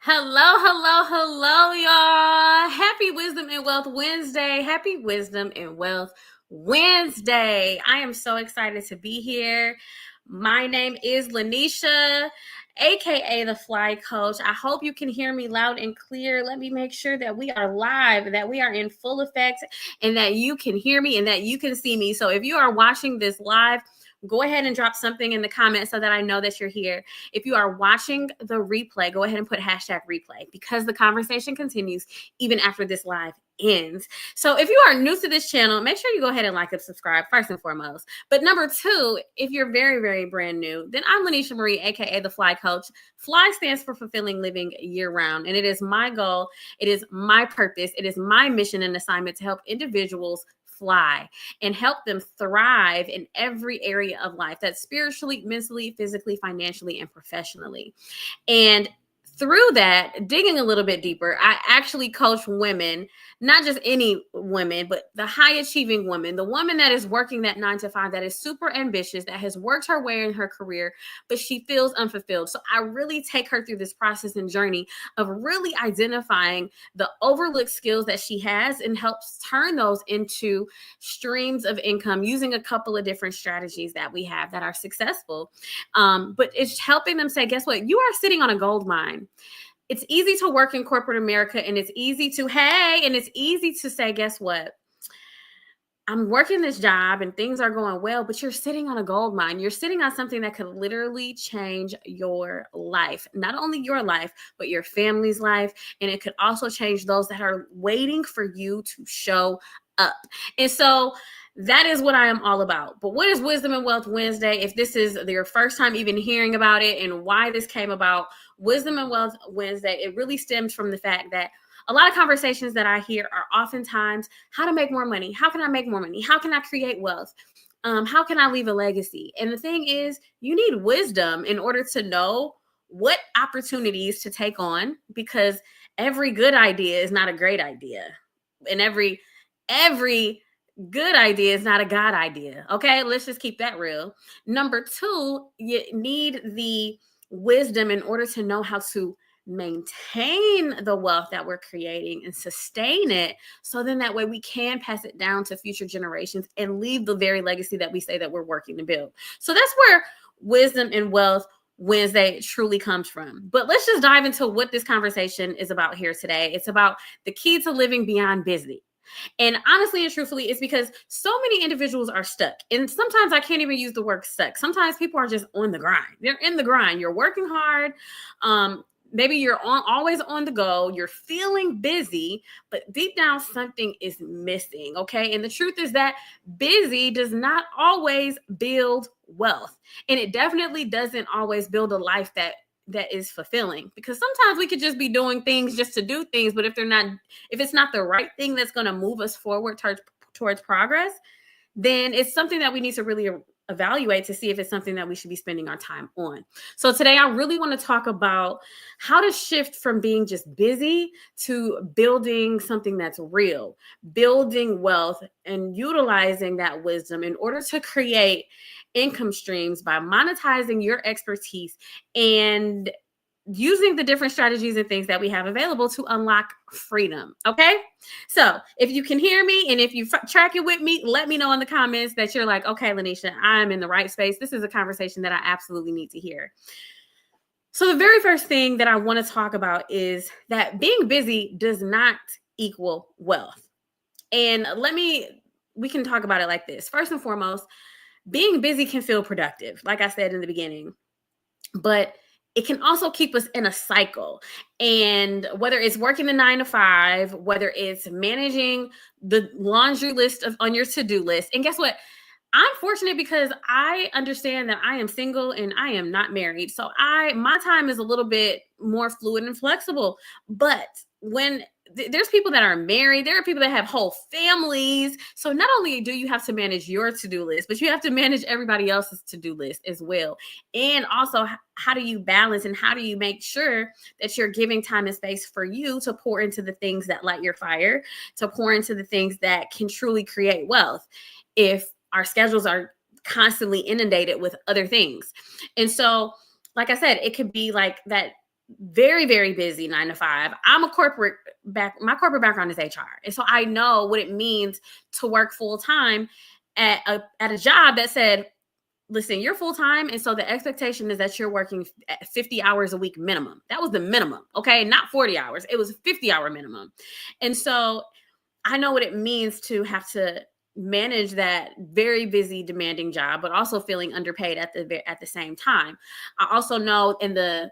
Hello, y'all. Happy Wisdom and Wealth Wednesday. Happy Wisdom and Wealth Wednesday. I am so excited to be here. My name is Lanisha, aka the Fly Coach. I hope you can hear me loud and clear. Let me make sure that we are live, that we are in full effect, and that you can hear me and that you can see me. So if you are watching this live, go ahead and drop something in the comments so that I know that you're here. If you are watching the replay, go ahead and put hashtag replay because the conversation continues even after this live ends. So if you are new to this channel, make sure you go ahead and like and subscribe first and foremost. But number two, if you're very, very brand new, then I'm Lanisha Marie, aka the Fly Coach. Fly stands for fulfilling living year round. And it is my goal, it is my purpose, it is my mission and assignment to help individuals fly and help them thrive in every area of life. That's spiritually, mentally, physically, financially, and professionally. And through that, digging a little bit deeper, I actually coach women, not just any women, but the high achieving women, the woman that is working that 9 to 5, that is super ambitious, that has worked her way in her career, but she feels unfulfilled. So I really take her through this process and journey of really identifying the overlooked skills that she has and helps turn those into streams of income using a couple of different strategies that we have that are successful. But it's helping them say, guess what? You are sitting on a gold mine. It's easy to work in corporate America and it's easy to say, guess what? I'm working this job and things are going well, but you're sitting on a gold mine. You're sitting on something that could literally change your life, not only your life, but your family's life. And it could also change those that are waiting for you to show up. And so that is what I am all about. But what is Wisdom and Wealth Wednesday? If this is your first time even hearing about it and why this came about, Wisdom and Wealth Wednesday, it really stems from the fact that a lot of conversations that I hear are oftentimes how to make more money. How can I make more money? How can I create wealth? How can I leave a legacy? And the thing is, you need wisdom in order to know what opportunities to take on, because every good idea is not a great idea. And every good idea is not a God idea. Okay, let's just keep that real. Number two, you need the wisdom in order to know how to maintain the wealth that we're creating and sustain it, so then that way we can pass it down to future generations and leave the very legacy that we say that we're working to build. So that's where Wisdom and Wealth Wednesday truly comes from. But let's just dive into what this conversation is about here today. It's about the key to living beyond busy. And honestly and truthfully, it's because so many individuals are stuck. And sometimes I can't even use the word stuck. Sometimes people are just on the grind. They're in the grind. You're working hard. Maybe you're always on the go. You're feeling busy, but deep down something is missing. Okay. And the truth is that busy does not always build wealth. And it definitely doesn't always build a life that is fulfilling, because sometimes we could just be doing things just to do things, but if it's not the right thing that's going to move us forward towards progress, then it's something that we need to really evaluate to see if it's something that we should be spending our time on. So today I really want to talk about how to shift from being just busy to building something that's real, building wealth and utilizing that wisdom in order to create income streams by monetizing your expertise and using the different strategies and things that we have available to unlock freedom. Okay. So if you can hear me and if you track it with me, let me know in the comments that you're like, okay, Lanisha, I'm in the right space. This is a conversation that I absolutely need to hear. So the very first thing that I want to talk about is that being busy does not equal wealth. And we can talk about it like this. First and foremost, being busy can feel productive, like I said in the beginning, but it can also keep us in a cycle. And whether it's working the 9 to 5, whether it's managing the laundry list on your to-do list. And guess what? I'm fortunate because I understand that I am single and I am not married. So my time is a little bit more fluid and flexible. But when there's people that are married, there are people that have whole families. So not only do you have to manage your to-do list, but you have to manage everybody else's to-do list as well. And also, how do you balance and how do you make sure that you're giving time and space for you to pour into the things that light your fire, to pour into the things that can truly create wealth if our schedules are constantly inundated with other things? And so, like I said, it could be like that very, very busy 9 to 5. I'm a my corporate background is HR. And so I know what it means to work full time at a job that said, listen, you're full time. And so the expectation is that you're working 50 hours a week minimum. That was the minimum. Okay. Not 40 hours. It was a 50-hour minimum. And so I know what it means to have to manage that very busy, demanding job, but also feeling underpaid at the same time. I also know in the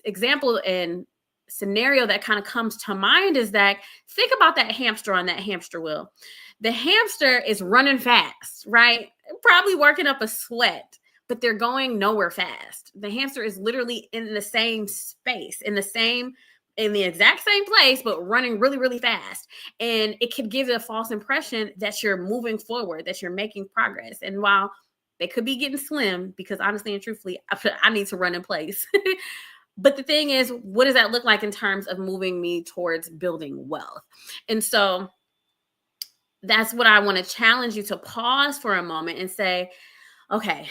example and scenario that kind of comes to mind is that think about that hamster on that hamster wheel. The hamster is running fast, right? Probably working up a sweat, but they're going nowhere fast. The hamster is literally in the same space, in the exact same place, but running really, really fast. And it could give a false impression that you're moving forward, that you're making progress. And while they could be getting slim, because honestly and truthfully, I need to run in place. But the thing is, what does that look like in terms of moving me towards building wealth? And so that's what I want to challenge you to pause for a moment and say, okay,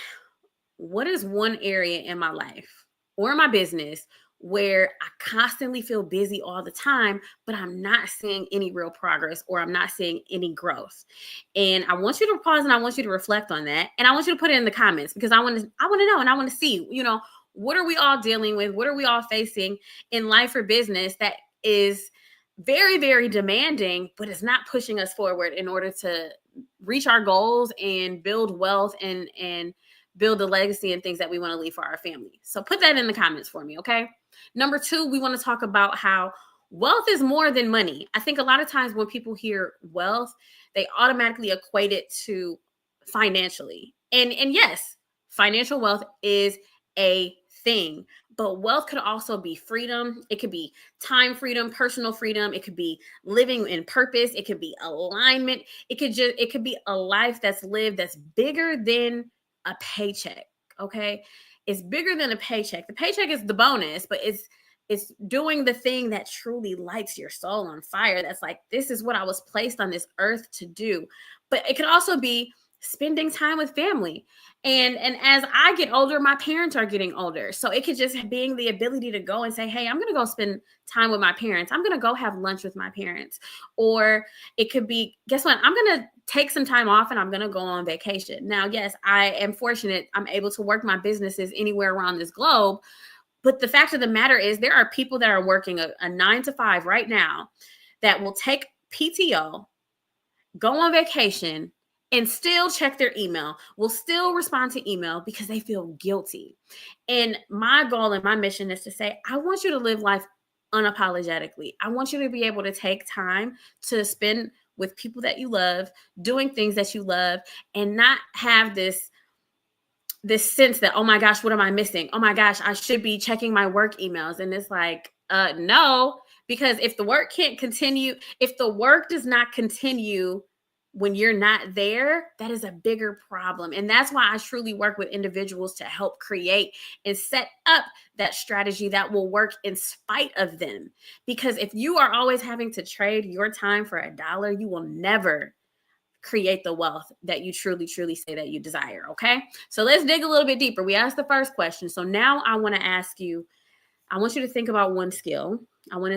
what is one area in my life or my business where I constantly feel busy all the time, but I'm not seeing any real progress or I'm not seeing any growth? And I want you to pause and I want you to reflect on that. And I want you to put it in the comments because I want to know and I want to see, what are we all dealing with? What are we all facing in life or business that is very, very demanding, but it's not pushing us forward in order to reach our goals and build wealth and build the legacy and things that we want to leave for our family. So put that in the comments for me, okay? Number 2, we want to talk about how wealth is more than money. I think a lot of times when people hear wealth, they automatically equate it to financially. And yes, financial wealth is a thing, but wealth could also be freedom. It could be time freedom, personal freedom. It could be living in purpose. It could be alignment. It could be a life that's lived that's bigger than a paycheck. Okay. It's bigger than a paycheck. The paycheck is the bonus, but it's doing the thing that truly lights your soul on fire. That's like, this is what I was placed on this earth to do. But it could also be spending time with family. And as I get older, my parents are getting older. So it could just being the ability to go and say, hey, I'm going to go spend time with my parents. I'm going to go have lunch with my parents. Or it could be, guess what? I'm going to take some time off and I'm going to go on vacation. Now, yes, I am fortunate. I'm able to work my businesses anywhere around this globe. But the fact of the matter is there are people that are working a 9 to 5 right now that will take PTO, go on vacation, and still check their email, will still respond to email because they feel guilty. And my goal and my mission is to say, I want you to live life unapologetically. I want you to be able to take time to spend with people that you love, doing things that you love, and not have this sense that, oh my gosh, what am I missing? Oh my gosh, I should be checking my work emails. And it's like, no, because if the work does not continue when you're not there, that is a bigger problem. And that's why I truly work with individuals to help create and set up that strategy that will work in spite of them. Because if you are always having to trade your time for $1, you will never create the wealth that you truly, truly say that you desire. Okay. So let's dig a little bit deeper. We asked the first question. So now I want to ask you, I want you to think about one skill. I want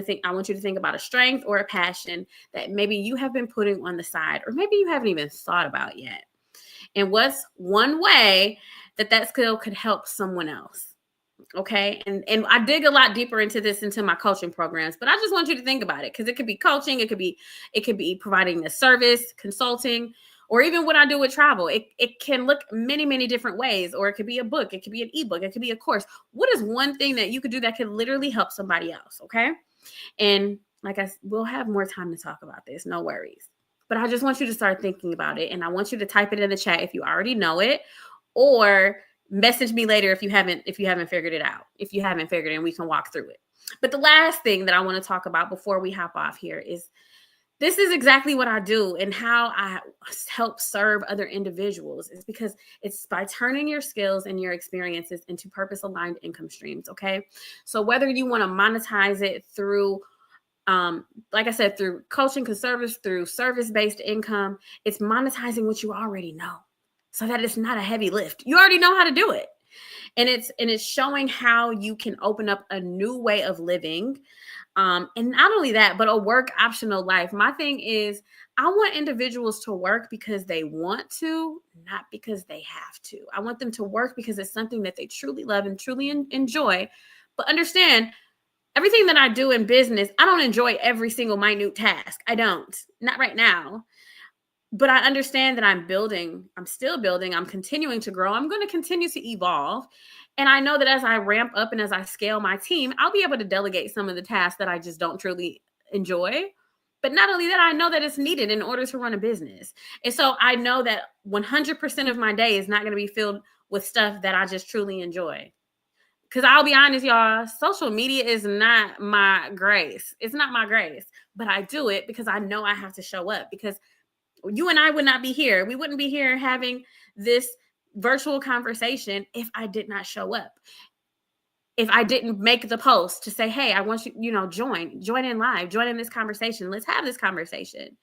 you to think about a strength or a passion that maybe you have been putting on the side, or maybe you haven't even thought about yet. And what's one way that skill could help someone else? Okay. And I dig a lot deeper into my coaching programs, but I just want you to think about it because it could be coaching. It could be providing the service, consulting, or even what I do with travel. It can look many, many different ways, or it could be a book. It could be an ebook. It could be a course. What is one thing that you could do that could literally help somebody else? Okay. And we'll have more time to talk about this. No worries. But I just want you to start thinking about it. And I want you to type it in the chat if you already know it, or message me later if you haven't figured it out. If you haven't figured it, and we can walk through it. But the last thing that I want to talk about before we hop off here is this is exactly what I do and how I help serve other individuals is because it's by turning your skills and your experiences into purpose-aligned income streams, okay? So whether you want to monetize it through, like I said, through coaching, through service-based income, it's monetizing what you already know so that it's not a heavy lift. You already know how to do it. And it's showing how you can open up a new way of living. And not only that, but a work optional life. My thing is, I want individuals to work because they want to, not because they have to. I want them to work because it's something that they truly love and truly enjoy. But understand, everything that I do in business, I don't enjoy every single minute task. I don't, not right now. But I understand that I'm still building, I'm continuing to grow, I'm going to continue to evolve. And I know that as I ramp up and as I scale my team, I'll be able to delegate some of the tasks that I just don't truly enjoy. But not only that, I know that it's needed in order to run a business. And so I know that 100% of my day is not going to be filled with stuff that I just truly enjoy. Because I'll be honest, y'all, social media is not my grace. It's not my grace. But I do it because I know I have to show up, because you and I would not be here. We wouldn't be here having this virtual conversation if I did not show up. If I didn't make the post to say, hey, I want you, join in live, join in this conversation. Let's have this conversation.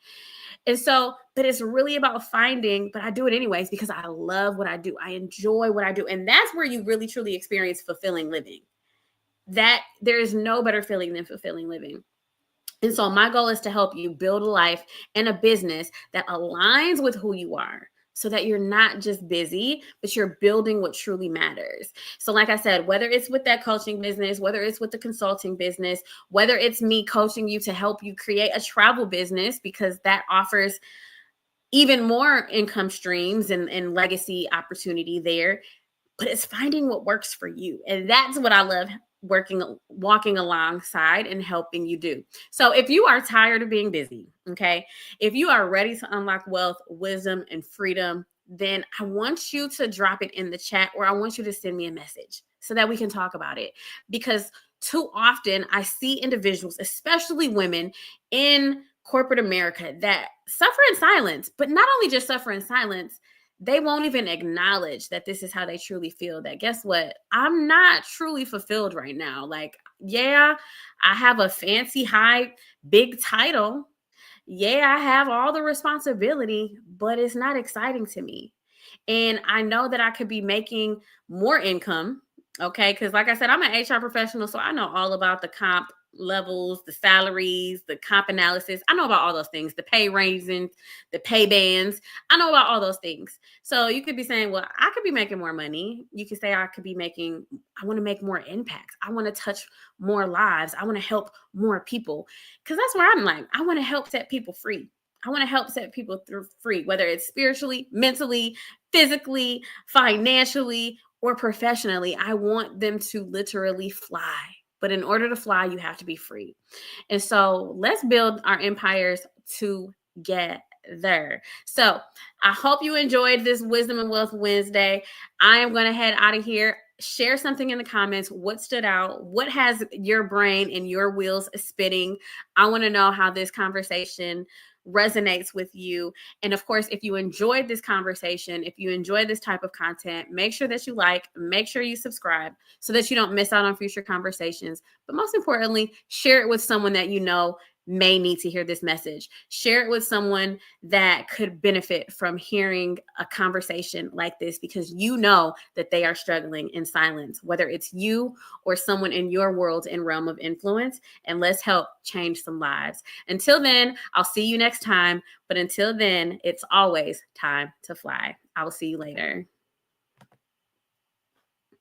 And so, but it's really about finding, but I do it anyways because I love what I do. I enjoy what I do. And that's where you really, truly experience fulfilling living. That there is no better feeling than fulfilling living. And so my goal is to help you build a life and a business that aligns with who you are, so that you're not just busy, but you're building what truly matters. So like I said, whether it's with that coaching business, whether it's with the consulting business, whether it's me coaching you to help you create a travel business, because that offers even more income streams and legacy opportunity there, but it's finding what works for you. And that's what I love walking alongside and helping you do. So if you are tired of being busy, okay, if you are ready to unlock wealth, wisdom, and freedom, then I want you to drop it in the chat, or I want you to send me a message so that we can talk about it. Because too often I see individuals, especially women in corporate America, that suffer in silence, but not only just suffer in silence, they won't even acknowledge that this is how they truly feel. That guess what? I'm not truly fulfilled right now. Like, yeah, I have a fancy, high, big title. Yeah, I have all the responsibility, but it's not exciting to me. And I know that I could be making more income. Okay. Cause like I said, I'm an HR professional. So I know all about the comp levels, the salaries, the comp analysis. I know about all those things, the pay raisins, the pay bands. I know about all those things. So you could be saying, well, I could be making more money. You could say, I want to make more impact. I want to touch more lives. I want to help more people. Cause that's where I'm like, I want to help set people free. I want to help set people through free, whether it's spiritually, mentally, physically, financially, or professionally. I want them to literally fly. But in order to fly, you have to be free. And so let's build our empires together. So I hope you enjoyed this Wisdom and Wealth Wednesday. I am going to head out of here. Share something in the comments. What stood out? What has your brain and your wheels spinning? I want to know how this conversation resonates with you. And of course, if you enjoyed this conversation, if you enjoy this type of content, make sure that you make sure you subscribe so that you don't miss out on future conversations. But most importantly, share it with someone that you know may need to hear this message. Share it with someone that could benefit from hearing a conversation like this, because you know that they are struggling in silence, whether it's you or someone in your world and realm of influence. And let's help change some lives. Until then, I'll see you next time. But until then, it's always time to fly. I will see you later.